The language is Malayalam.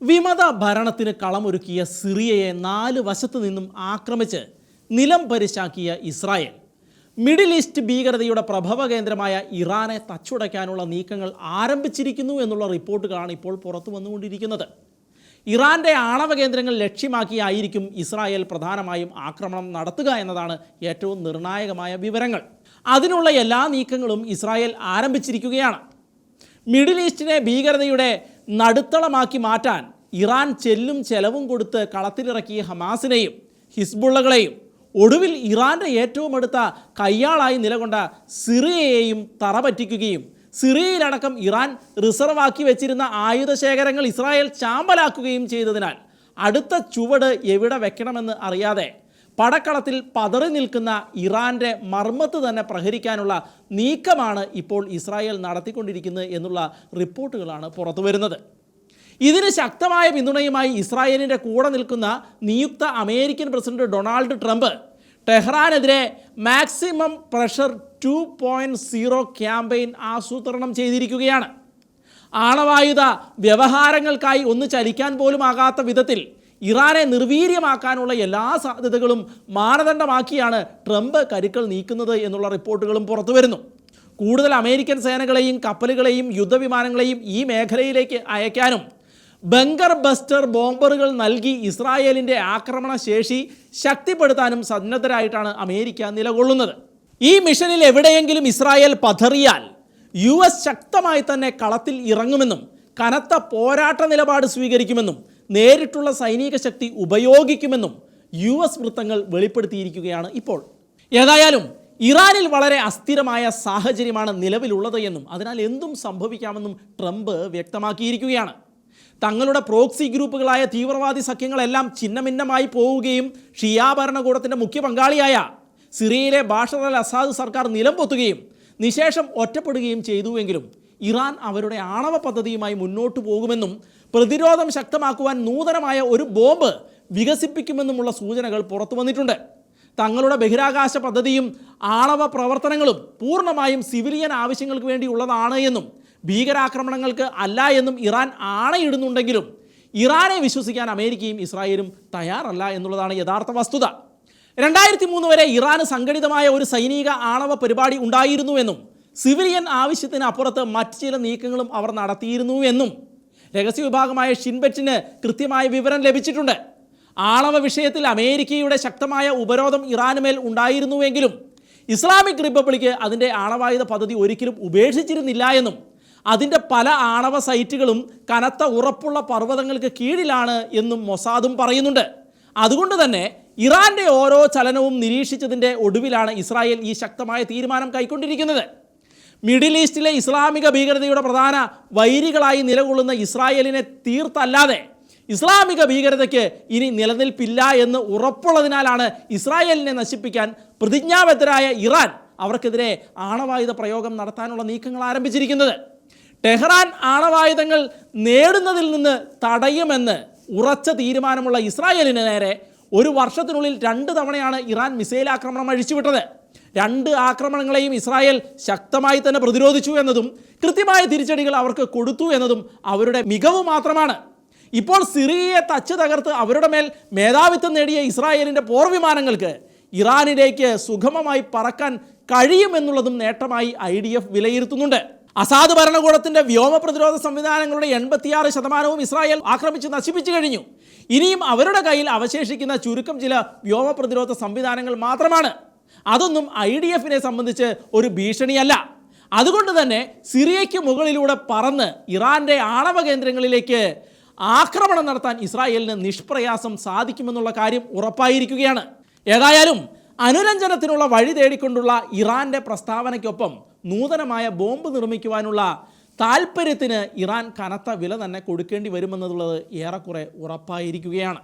വിമത ഭരണത്തിന് കളമൊരുക്കിയ സിറിയയെ 4 വശത്തു നിന്നും ആക്രമിച്ച് നിലം പരിശാക്കിയ ഇസ്രായേൽ മിഡിൽ ഈസ്റ്റ് ഭീകരതയുടെ പ്രഭവ കേന്ദ്രമായ ഇറാനെ തച്ചുടയ്ക്കാനുള്ള നീക്കങ്ങൾ ആരംഭിച്ചിരിക്കുന്നു എന്നുള്ള റിപ്പോർട്ടുകളാണ് ഇപ്പോൾ പുറത്തു വന്നുകൊണ്ടിരിക്കുന്നത്. ഇറാൻ്റെ ആണവ കേന്ദ്രങ്ങൾ ലക്ഷ്യമാക്കിയായിരിക്കും ഇസ്രായേൽ പ്രധാനമായും ആക്രമണം നടത്തുക എന്നതാണ് ഏറ്റവും നിർണായകമായ വിവരങ്ങൾ. അതിനുള്ള എല്ലാ നീക്കങ്ങളും ഇസ്രായേൽ ആരംഭിച്ചിരിക്കുകയാണ്. മിഡിൽ ഈസ്റ്റിനെ ഭീകരതയുടെ നടുത്തളമാക്കി മാറ്റാൻ ഇറാൻ ചെല്ലും ചെലവും കൊടുത്ത് കളത്തിലിറക്കിയ ഹമാസിനെയും ഹിസ്ബുള്ളകളെയും ഒടുവിൽ ഇറാൻ്റെ ഏറ്റവും അടുത്ത കയ്യാളായി നിലകൊണ്ട സിറിയയെയും തറപറ്റിക്കുകയും സിറിയയിലടക്കം ഇറാൻ റിസർവാക്കി വെച്ചിരുന്ന ആയുധശേഖരങ്ങൾ ഇസ്രായേൽ ചാമ്പലാക്കുകയും ചെയ്തതിനാൽ അടുത്ത ചുവട് എവിടെ വെക്കണമെന്ന് അറിയാതെ പടക്കളത്തിൽ പതറി നിൽക്കുന്ന ഇറാൻ്റെ മർമ്മത്ത് തന്നെ പ്രഹരിക്കാനുള്ള നീക്കമാണ് ഇപ്പോൾ ഇസ്രായേൽ നടത്തിക്കൊണ്ടിരിക്കുന്നത് എന്നുള്ള റിപ്പോർട്ടുകളാണ് പുറത്തു വരുന്നത്. ഇതിന് ശക്തമായ പിന്തുണയുമായി ഇസ്രായേലിൻ്റെ കൂടെ നിൽക്കുന്ന നിയുക്ത അമേരിക്കൻ പ്രസിഡന്റ് ഡൊണാൾഡ് ട്രംപ് ടെഹ്റാനെതിരെ മാക്സിമം പ്രഷർ 2.0 ക്യാമ്പയിൻ ആസൂത്രണം ചെയ്തിരിക്കുകയാണ്. ആണവായുധ വ്യവഹാരങ്ങൾക്കായി ഒന്ന് ചലിക്കാൻ പോലും ആകാത്ത വിധത്തിൽ ഇറാനെ നിർവീര്യമാക്കാനുള്ള എല്ലാ സാധ്യതകളും മാനദണ്ഡമാക്കിയാണ് ട്രംപ് കരുക്കൾ നീക്കുന്നത് എന്നുള്ള റിപ്പോർട്ടുകളും പുറത്തു വരുന്നു. കൂടുതൽ അമേരിക്കൻ സേനകളെയും കപ്പലുകളെയും യുദ്ധവിമാനങ്ങളെയും ഈ മേഖലയിലേക്ക് അയക്കാനും ബങ്കർ ബസ്റ്റർ ബോംബറുകൾ നൽകി ഇസ്രായേലിൻ്റെ ആക്രമണ ശേഷി ശക്തിപ്പെടുത്താനും സന്നദ്ധരായിട്ടാണ് അമേരിക്ക നിലകൊള്ളുന്നത്. ഈ മിഷനിൽ എവിടെയെങ്കിലും ഇസ്രായേൽ പതറിയാൽ US ശക്തമായി തന്നെ കളത്തിൽ ഇറങ്ങുമെന്നും കനത്ത പോരാട്ട നിലപാട് സ്വീകരിക്കുമെന്നും നേരിട്ടുള്ള സൈനിക ശക്തി ഉപയോഗിക്കുമെന്നും US വൃത്തങ്ങൾ വെളിപ്പെടുത്തിയിരിക്കുകയാണ് ഇപ്പോൾ. ഏതായാലും ഇറാനിൽ വളരെ അസ്ഥിരമായ സാഹചര്യമാണ് നിലവിലുള്ളത് എന്നും അതിനാൽ എന്തും സംഭവിക്കാമെന്നും ട്രംപ് വ്യക്തമാക്കിയിരിക്കുകയാണ്. തങ്ങളുടെ പ്രോക്സി ഗ്രൂപ്പുകളായ തീവ്രവാദി സഖ്യങ്ങളെല്ലാം ഛിന്നഭിന്നമായി പോവുകയും ഷിയാ ഭരണകൂടത്തിൻ്റെ മുഖ്യ പങ്കാളിയായ സിറിയയിലെ ബാഷർ അൽ അസാദ് സർക്കാർ നിലംപൊത്തുകയും നിശേഷം ഒറ്റപ്പെടുകയും ചെയ്തുവെങ്കിലും ഇറാൻ അവരുടെ ആണവ പദ്ധതിയുമായി മുന്നോട്ട് പോകുമെന്നും പ്രതിരോധം ശക്തമാക്കുവാൻ നൂതനമായ ഒരു ബോംബ് വികസിപ്പിക്കുമെന്നുമുള്ള സൂചനകൾ പുറത്തു വന്നിട്ടുണ്ട്. തങ്ങളുടെ ബഹിരാകാശ പദ്ധതിയും ആണവ പ്രവർത്തനങ്ങളും പൂർണ്ണമായും സിവിലിയൻ ആവശ്യങ്ങൾക്ക് വേണ്ടിയുള്ളതാണ് എന്നും ഭീകരാക്രമണങ്ങൾക്ക് അല്ല എന്നും ഇറാൻ ആണയിടുന്നുണ്ടെങ്കിലും ഇറാനെ വിശ്വസിക്കാൻ അമേരിക്കയും ഇസ്രായേലും തയ്യാറല്ല എന്നുള്ളതാണ് യഥാർത്ഥ വസ്തുത. 2003 വരെ ഇറാന് സംഘടിതമായ ഒരു സൈനിക ആണവ പരിപാടി ഉണ്ടായിരുന്നുവെന്നും സിവിലിയൻ ആവശ്യത്തിന് അപ്പുറത്ത് മറ്റ് ചില നീക്കങ്ങളും അവർ നടത്തിയിരുന്നുവെന്നും രഹസ്യവിഭാഗമായ ഷിൻബെറ്റിന് കൃത്യമായ വിവരം ലഭിച്ചിട്ടുണ്ട്. ആണവ വിഷയത്തിൽ അമേരിക്കയുടെ ശക്തമായ ഉപരോധം ഇറാനുമേൽ ഉണ്ടായിരുന്നുവെങ്കിലും ഇസ്ലാമിക് റിപ്പബ്ലിക്ക് അതിൻ്റെ ആണവായുധ പദ്ധതി ഒരിക്കലും ഉപേക്ഷിച്ചിരുന്നില്ല എന്നും അതിൻ്റെ പല ആണവ സൈറ്റുകളും കനത്ത ഉറപ്പുള്ള പർവ്വതങ്ങൾക്ക് കീഴിലാണ് എന്നും മൊസാദും പറയുന്നുണ്ട്. അതുകൊണ്ട് തന്നെ ഇറാൻ്റെ ഓരോ ചലനവും നിരീക്ഷിച്ചതിൻ്റെ ഒടുവിലാണ് ഇസ്രായേൽ ഈ ശക്തമായ തീരുമാനം കൈക്കൊണ്ടിരിക്കുന്നത്. മിഡിൽ ഈസ്റ്റിലെ ഇസ്ലാമിക ഭീകരതയുടെ പ്രധാന വൈരികളായി നിലകൊള്ളുന്ന ഇസ്രായേലിനെ തീർത്തല്ലാതെ ഇസ്ലാമിക ഭീകരതയ്ക്ക് ഇനി നിലനിൽപ്പില്ല എന്ന് ഉറപ്പുള്ളതിനാലാണ് ഇസ്രായേലിനെ നശിപ്പിക്കാൻ പ്രതിജ്ഞാബദ്ധരായ ഇറാൻ അവർക്കെതിരെ ആണവായുധ പ്രയോഗം നടത്താനുള്ള നീക്കങ്ങൾ ആരംഭിച്ചിരിക്കുന്നത്. ടെഹ്റാൻ ആണവായുധങ്ങൾ നേടുന്നതിൽ നിന്ന് തടയുമെന്ന് ഉറച്ച തീരുമാനമുള്ള ഇസ്രായേലിന് നേരെ ഒരു വർഷത്തിനുള്ളിൽ 2 തവണയാണ് ഇറാൻ മിസൈൽ ആക്രമണം അഴിച്ചുവിട്ടത്. 2 ആക്രമണങ്ങളെയും ഇസ്രായേൽ ശക്തമായി തന്നെ പ്രതിരോധിച്ചു എന്നതും കൃത്യമായ തിരിച്ചടികൾ അവർക്ക് കൊടുത്തു എന്നതും അവരുടെ മികവ് മാത്രമാണ്. ഇപ്പോൾ സിറിയയെ തച്ച് തകർത്ത് അവരുടെ മേൽ മേധാവിത്വം നേടിയ ഇസ്രായേലിൻ്റെ പോർവിമാനങ്ങൾക്ക് ഇറാനിലേക്ക് സുഗമമായി പറക്കാൻ കഴിയുമെന്നുള്ളതും നേട്ടമായി IDF വിലയിരുത്തുന്നുണ്ട്. അസാദ് ഭരണകൂടത്തിൻ്റെ വ്യോമ പ്രതിരോധ സംവിധാനങ്ങളുടെ 86% ഇസ്രായേൽ ആക്രമിച്ച് നശിപ്പിച്ചു കഴിഞ്ഞു. ഇനിയും അവരുടെ കയ്യിൽ അവശേഷിക്കുന്ന ചുരുക്കം ചില വ്യോമ പ്രതിരോധ സംവിധാനങ്ങൾ മാത്രമാണ്. അതൊന്നും IDFനെ സംബന്ധിച്ച് ഒരു ഭീഷണിയല്ല. അതുകൊണ്ട് തന്നെ സിറിയയ്ക്ക് മുകളിലൂടെ പറന്ന് ഇറാൻ്റെ ആണവ കേന്ദ്രങ്ങളിലേക്ക് ആക്രമണം നടത്താൻ ഇസ്രായേലിന് നിഷ്പ്രയാസം സാധിക്കുമെന്നുള്ള കാര്യം ഉറപ്പായിരിക്കുകയാണ്. ഏതായാലും അനുരഞ്ജനത്തിനുള്ള വഴി തേടിക്കൊണ്ടുള്ള ഇറാൻ്റെ പ്രസ്താവനയ്ക്കൊപ്പം നൂതനമായ ബോംബ് നിർമ്മിക്കുവാനുള്ള താൽപ്പര്യത്തിന് ഇറാൻ കനത്ത വില തന്നെ കൊടുക്കേണ്ടി വരുമെന്നുള്ളത് ഏറെക്കുറെ ഉറപ്പായിരിക്കുകയാണ്.